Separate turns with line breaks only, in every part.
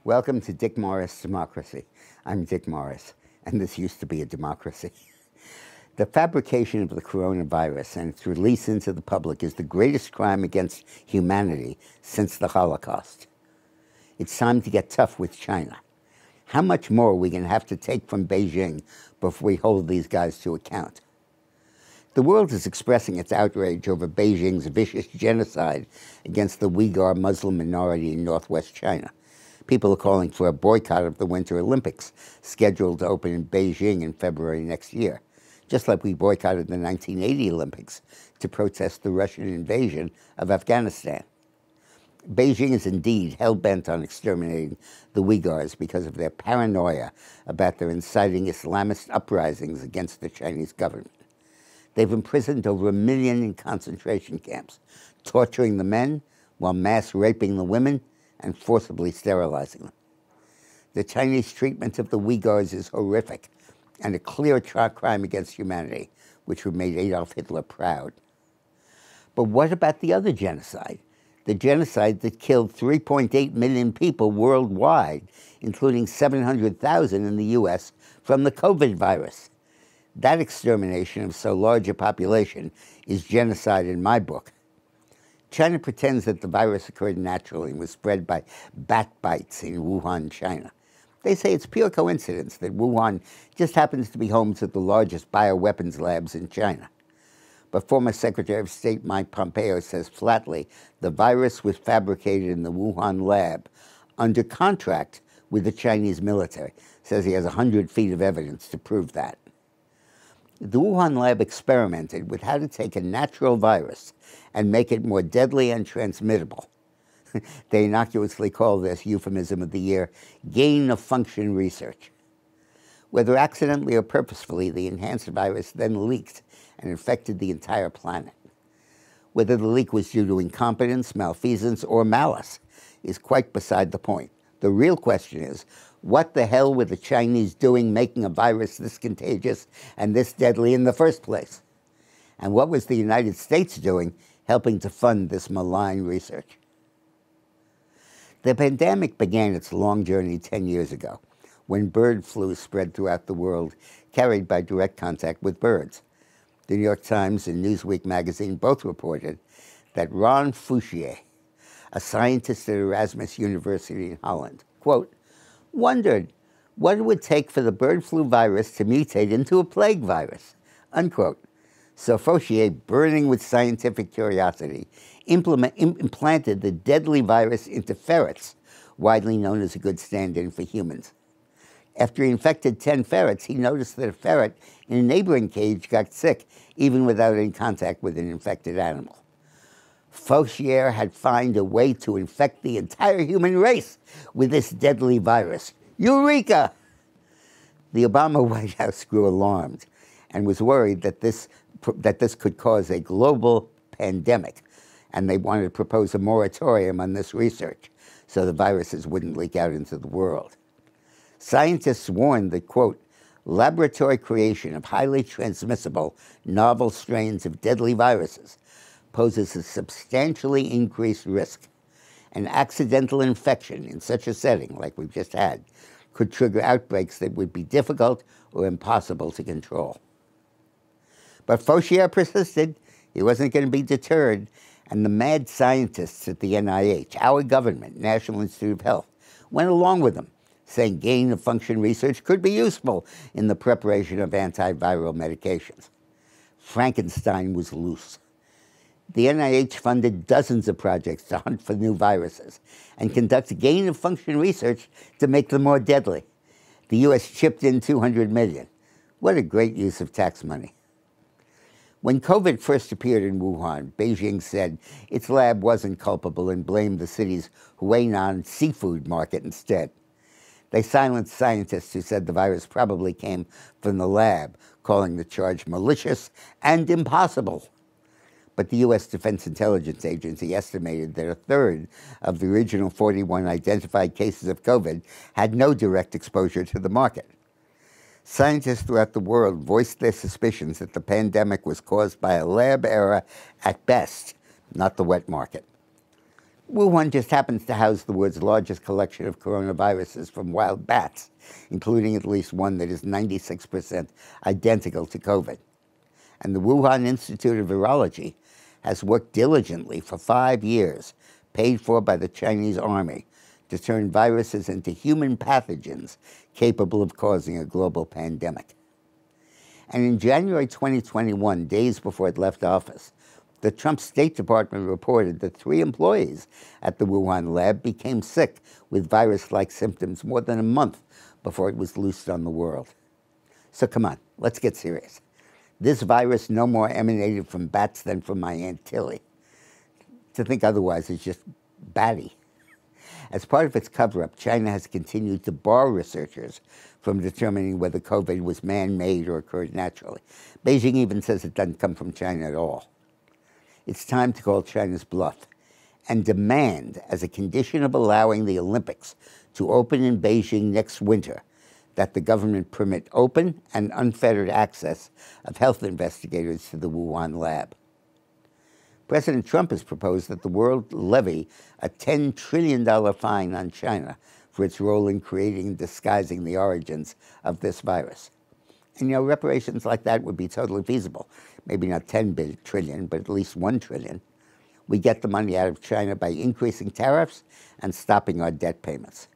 Welcome to Dick Morris Democracy. I'm Dick Morris, and this used to be a democracy. The fabrication of the coronavirus and its release into the public is the greatest crime against humanity since the Holocaust. It's time to get tough with China. How much more are we going to have to take from Beijing before we hold these guys to account? The world is expressing its outrage over Beijing's vicious genocide against the Uyghur Muslim minority in northwest China. People are calling for a boycott of the Winter Olympics, scheduled to open in Beijing in February next year, just like we boycotted the 1980 Olympics to protest the Russian invasion of Afghanistan. Beijing is indeed hell-bent on exterminating the Uyghurs because of their paranoia about their inciting Islamist uprisings against the Chinese government. They've imprisoned over 1 million in concentration camps, torturing the men while mass raping the women and forcibly sterilizing them. The Chinese treatment of the Uyghurs is horrific and a clear crime against humanity, which would make Adolf Hitler proud. But what about the other genocide? The genocide that killed 3.8 million people worldwide, including 700,000 in the US from the COVID virus. That extermination of so large a population is genocide in my book. China pretends that the virus occurred naturally and was spread by bat bites in Wuhan, China. They say it's pure coincidence that Wuhan just happens to be home to the largest bioweapons labs in China. But former Secretary of State Mike Pompeo says flatly the virus was fabricated in the Wuhan lab under contract with the Chinese military. Says he has 100 feet of evidence to prove that. The Wuhan lab experimented with how to take a natural virus and make it more deadly and transmittable. They innocuously call this euphemism of the year gain-of-function research. Whether accidentally or purposefully, the enhanced virus then leaked and infected the entire planet. Whether the leak was due to incompetence, malfeasance, or malice is quite beside the point. The real question is, what the hell were the Chinese doing making a virus this contagious and this deadly in the first place? And what was the United States doing helping to fund this malign research? The pandemic began its long journey 10 years ago, when bird flu spread throughout the world, carried by direct contact with birds. The New York Times and Newsweek magazine both reported that Ron Fouchier, a scientist at Erasmus University in Holland, quote, wondered what it would take for the bird flu virus to mutate into a plague virus, unquote. So Fouchier, burning with scientific curiosity, implanted the deadly virus into ferrets, widely known as a good stand-in for humans. After he infected 10 ferrets, he noticed that a ferret in a neighboring cage got sick, even without any contact with an infected animal. Fouchier had found a way to infect the entire human race with this deadly virus. Eureka! The Obama White House grew alarmed and was worried that this could cause a global pandemic, and they wanted to propose a moratorium on this research so the viruses wouldn't leak out into the world. Scientists warned that, quote, laboratory creation of highly transmissible novel strains of deadly viruses poses a substantially increased risk. An accidental infection in such a setting, like we've just had, could trigger outbreaks that would be difficult or impossible to control. But Fouchier persisted. He wasn't going to be deterred, and the mad scientists at the NIH, our government, National Institute of Health, went along with him, saying gain-of-function research could be useful in the preparation of antiviral medications. Frankenstein was loose. The NIH funded dozens of projects to hunt for new viruses and conduct gain-of-function research to make them more deadly. The U.S. chipped in $200 million. What a great use of tax money. When COVID first appeared in Wuhan, Beijing said its lab wasn't culpable and blamed the city's Huainan seafood market instead. They silenced scientists who said the virus probably came from the lab, calling the charge malicious and impossible. But the U.S. Defense Intelligence Agency estimated that a third of the original 41 identified cases of COVID had no direct exposure to the market. Scientists throughout the world voiced their suspicions that the pandemic was caused by a lab error at best, not the wet market. Wuhan just happens to house the world's largest collection of coronaviruses from wild bats, including at least one that is 96% identical to COVID. And the Wuhan Institute of Virology has worked diligently for 5 years, paid for by the Chinese army, to turn viruses into human pathogens capable of causing a global pandemic. And in January 2021, days before it left office, the Trump State Department reported that 3 employees at the Wuhan lab became sick with virus-like symptoms more than a month before it was loosed on the world. So come on, let's get serious. This virus no more emanated from bats than from my Aunt Tilly. To think otherwise is just batty. As part of its cover-up, China has continued to bar researchers from determining whether COVID was man-made or occurred naturally. Beijing even says it doesn't come from China at all. It's time to call China's bluff and demand, as a condition of allowing the Olympics to open in Beijing next winter, that the government permit open and unfettered access of health investigators to the Wuhan lab. President Trump has proposed that the world levy a $10 trillion fine on China for its role in creating and disguising the origins of this virus. And, reparations like that would be totally feasible. Maybe not 10 trillion, but at least 1 trillion. We get the money out of China by increasing tariffs and stopping our debt payments.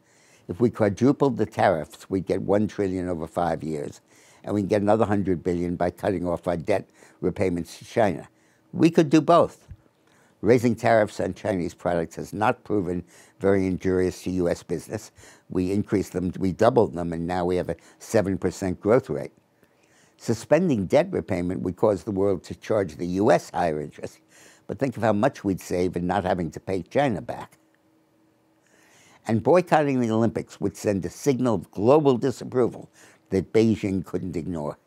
If we quadrupled the tariffs, we'd get 1 trillion over 5 years, and we can get another 100 billion by cutting off our debt repayments to China. We could do both. Raising tariffs on Chinese products has not proven very injurious to U.S. business. We increased them, we doubled them, and now we have a 7% growth rate. Suspending debt repayment would cause the world to charge the U.S. higher interest, but think of how much we'd save in not having to pay China back. And boycotting the Olympics would send a signal of global disapproval that Beijing couldn't ignore.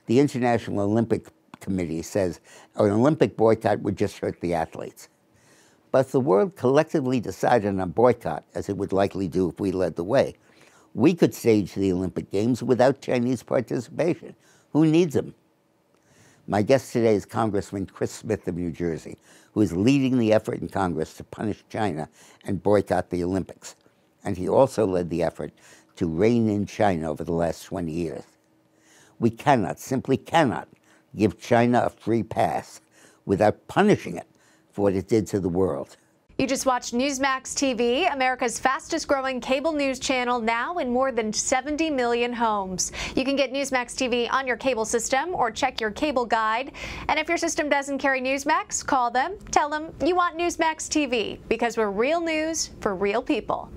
The International Olympic Committee says an Olympic boycott would just hurt the athletes. But if the world collectively decided on a boycott, as it would likely do if we led the way, we could stage the Olympic Games without Chinese participation. Who needs them? My guest today is Congressman Chris Smith of New Jersey, who is leading the effort in Congress to punish China and boycott the Olympics. And he also led the effort to rein in China over the last 20 years. We cannot, simply cannot, give China a free pass without punishing it for what it did to the world.
You just watched Newsmax TV, America's fastest growing cable news channel, now in more than 70 million homes. You can get Newsmax TV on your cable system or check your cable guide. And if your system doesn't carry Newsmax, call them, tell them you want Newsmax TV, because we're real news for real people.